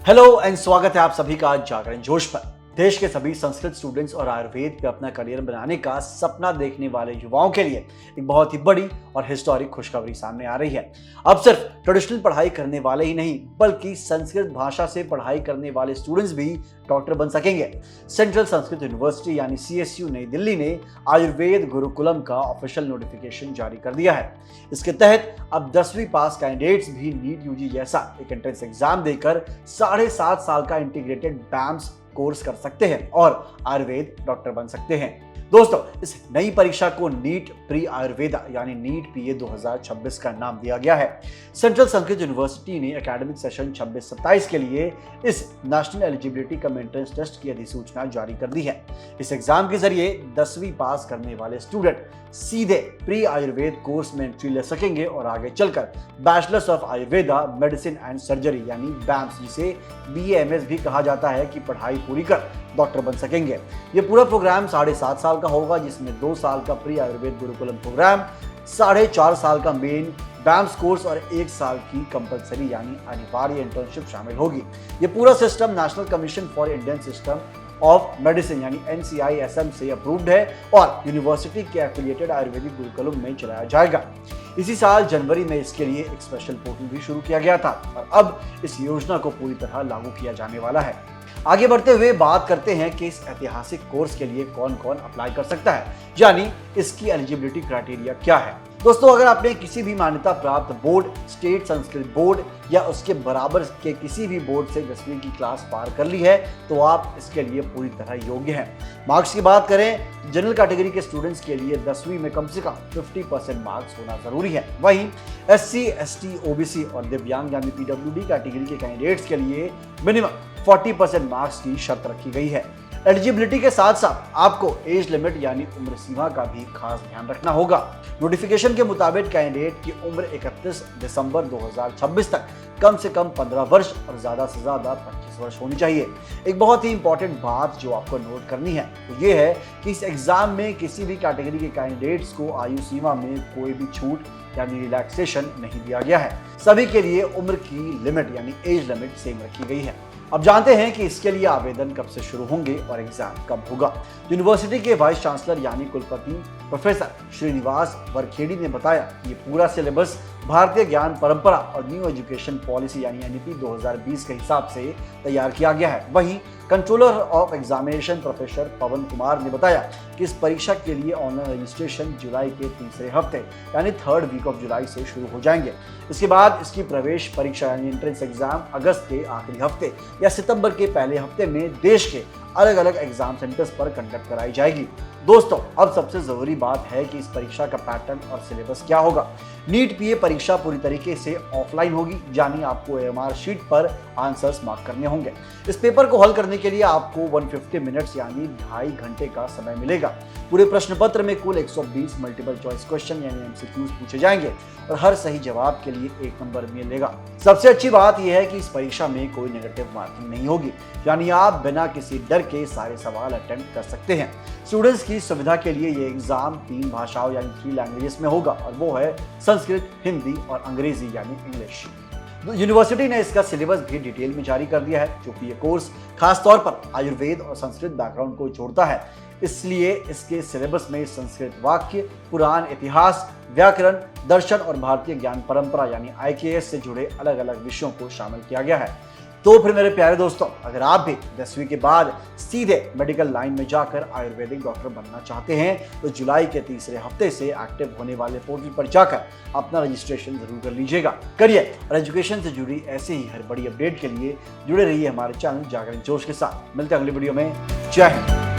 Hello and स्वागत है आप सभी का जागरण जोश पर। देश के सभी संस्कृत स्टूडेंट्स और आयुर्वेद पे अपना करियर बनाने का सपना देखने वाले युवाओं के लिए एक बहुत ही बड़ी और हिस्टोरिक खुशखबरी सामने आ रही है। अब सिर्फ ट्रेडिशनल पढ़ाई करने वाले ही नहीं बल्कि संस्कृत भाषा से पढ़ाई करने वाले स्टूडेंट्स भी डॉक्टर बन सकेंगे। सेंट्रल संस्कृत यूनिवर्सिटी यानी CSU नई दिल्ली ने आयुर्वेद गुरुकुलम का ऑफिशियल नोटिफिकेशन जारी कर दिया है। इसके तहत अब 10वीं पास कैंडिडेट्स भी नीट यूजी जैसा एक एंट्रेंस एग्जाम देकर 7.5 साल का इंटीग्रेटेड BAMS कोर्स कर सकते हैं और आयुर्वेद डॉक्टर बन सकते हैं। दोस्तों, इस नई परीक्षा को नीट प्री आयुर्वेदा यानी नीट PA 2026 का नाम दिया गया है। सेंट्रल संस्कृत यूनिवर्सिटी ने एकेडमिक सेशन 26-27 के लिए इस National Eligibility cum Entrance Test की अधिसूचना जारी कर दी है। इस एग्जाम के जरिए 10वीं पास करने वाले स्टूडेंट सीधे प्री आयुर्वेद कोर्स में एंट्री ले सकेंगे और आगे चलकर bachelors of Ayurveda medicine and surgery यानी BAMS, जिसे BAMS भी कहा जाता है, की पढ़ाई पूरी कर डॉक्टर बन सकेंगे। ये पूरा प्रोग्राम 7.5 साल का होगा, जिसमें 2 साल का प्री आयुर्वेद गुरुकुलम प्रोग्राम, 4.5 साल का मेन BAMS कोर्स और 1 साल की कंपलसरी यानी अनिवार्य इंटर्नशिप शामिल होगी। ये पूरा system national commission for Indian system of medicine यानी NCISM से अप्रूव्ड है और यूनिवर्सिटी के एफिलिएटेड आयुर्वेदिक गुरुकुलम में चलाया जाएगा। इसी साल जनवरी में इसके लिए एक स्पेशल पोर्टल भी शुरू किया गया था और अब इस योजना को पूरी तरह लागू किया जाने वाला है। आगे बढ़ते हुए बात करते हैं कि इस ऐतिहासिक कोर्स के लिए कौन कौन अप्लाई कर सकता है, यानी इसकी एलिजिबिलिटी क्राइटेरिया क्या है। दोस्तों, अगर आपने किसी भी मान्यता प्राप्त बोर्ड, स्टेट संस्कृत बोर्ड या उसके बराबर के किसी भी बोर्ड से 10वीं की क्लास पार कर ली है तो आप इसके लिए पूरी तरह योग्य हैं। मार्क्स की बात करें, जनरल कैटेगरी के स्टूडेंट्स के लिए 10वीं में कम से कम 50% मार्क्स होना जरूरी है। वहीं SC, ST, OBC और दिव्यांग यानी PWD कैटेगरी के कैंडिडेट्स के लिए मिनिमम 40% मार्क्स की शर्त रखी गई है। एलिजिबिलिटी के साथ साथ आपको एज लिमिट यानी उम्र सीमा का भी खास ध्यान रखना होगा। नोटिफिकेशन के मुताबिक कैंडिडेट की उम्र 31 दिसंबर 2026 तक कम से कम 15 वर्ष और ज्यादा से ज्यादा 25 वर्ष होनी चाहिए। एक बहुत ही इंपॉर्टेंट बात जो आपको नोट करनी है वो ये है कि इस एग्जाम में किसी भी कैटेगरी के कैंडिडेट्स को आयु सीमा में कोई भी छूट यानी रिलैक्सेशन नहीं दिया गया है। सभी के लिए उम्र की लिमिट यानी एज लिमिट सेम रखी गई है। अब जानते हैं कि इसके लिए आवेदन कब से शुरू होंगे और एग्जाम कब होगा। यूनिवर्सिटी के वाइस चांसलर यानी कुलपति प्रोफेसर श्रीनिवास वरखेड़ी ने बताया कि ये पूरा सिलेबस भारतीय ज्ञान परंपरा और न्यू एजुकेशन पॉलिसी यानी NEP 2020 के हिसाब से तैयार किया गया है। वहीं कंट्रोलर ऑफ एग्जामिनेशन प्रोफेसर पवन कुमार ने बताया कि इस परीक्षा के लिए ऑनलाइन रजिस्ट्रेशन जुलाई के तीसरे हफ्ते यानी 3rd वीक ऑफ जुलाई से शुरू हो जाएंगे। इसके बाद इसकी प्रवेश परीक्षा यानी एंट्रेंस एग्जाम अगस्त के आखिरी हफ्ते या सितंबर के पहले हफ्ते में देश के अलग अलग एग्जाम सेंटर्स पर कंडक्ट कराई जाएगी। दोस्तों, अब सबसे जरूरी बात है कि इस परीक्षा का पैटर्न और सिलेबस क्या होगा। नीट PA परीक्षा पूरी तरीके से ऑफलाइन होगी, यानी आपको AMR शीट पर आंसर्स मार्क करने होंगे। इस पेपर को हल करने के लिए आपको 150 मिनट्स यानी 2.5 घंटे का समय मिलेगा। पूरे प्रश्न पत्र में कुल 120 मल्टीपल चॉइस क्वेश्चन यानी MCQs पूछे जाएंगे और हर सही जवाब के लिए 1 नंबर मिलेगा। सबसे अच्छी बात यह है कि इस परीक्षा में कोई नेगेटिव मार्किंग नहीं होगी, यानी आप बिना किसी डर के सारे सवाल अटेम्प्ट कर सकते हैं। स्टूडेंट्स की सुविधा के लिए ये एग्जाम 3 भाषाओं यानी 3 लैंग्वेजेस में होगा और वो है संस्कृत, हिंदी और अंग्रेजी यानी इंग्लिश। यूनिवर्सिटी ने इसका सिलेबस भी डिटेल में जारी कर दिया है, क्योंकि ये कोर्स खासतौर पर आयुर्वेद और संस्कृत बैकग्राउंड को जोड़ता है। इसलिए इसके सिलेबस में संस्कृत वाक्य, पुराण, इतिहास, व्याकरण, दर्शन और भारतीय ज्ञान परंपरा यानी IKS से जुड़े अलग अलग विषयों को शामिल किया गया है। तो फिर मेरे प्यारे दोस्तों, अगर आप भी 10वीं के बाद सीधे मेडिकल लाइन में जाकर आयुर्वेदिक डॉक्टर बनना चाहते हैं तो जुलाई के तीसरे हफ्ते से एक्टिव होने वाले पोर्टल पर जाकर अपना रजिस्ट्रेशन जरूर कर लीजिएगा। करियर और एजुकेशन से जुड़ी ऐसे ही हर बड़ी अपडेट के लिए जुड़े रहिए हमारे चैनल जागरण जोश के साथ। मिलते हैं अगली वीडियो में। जय हिंद।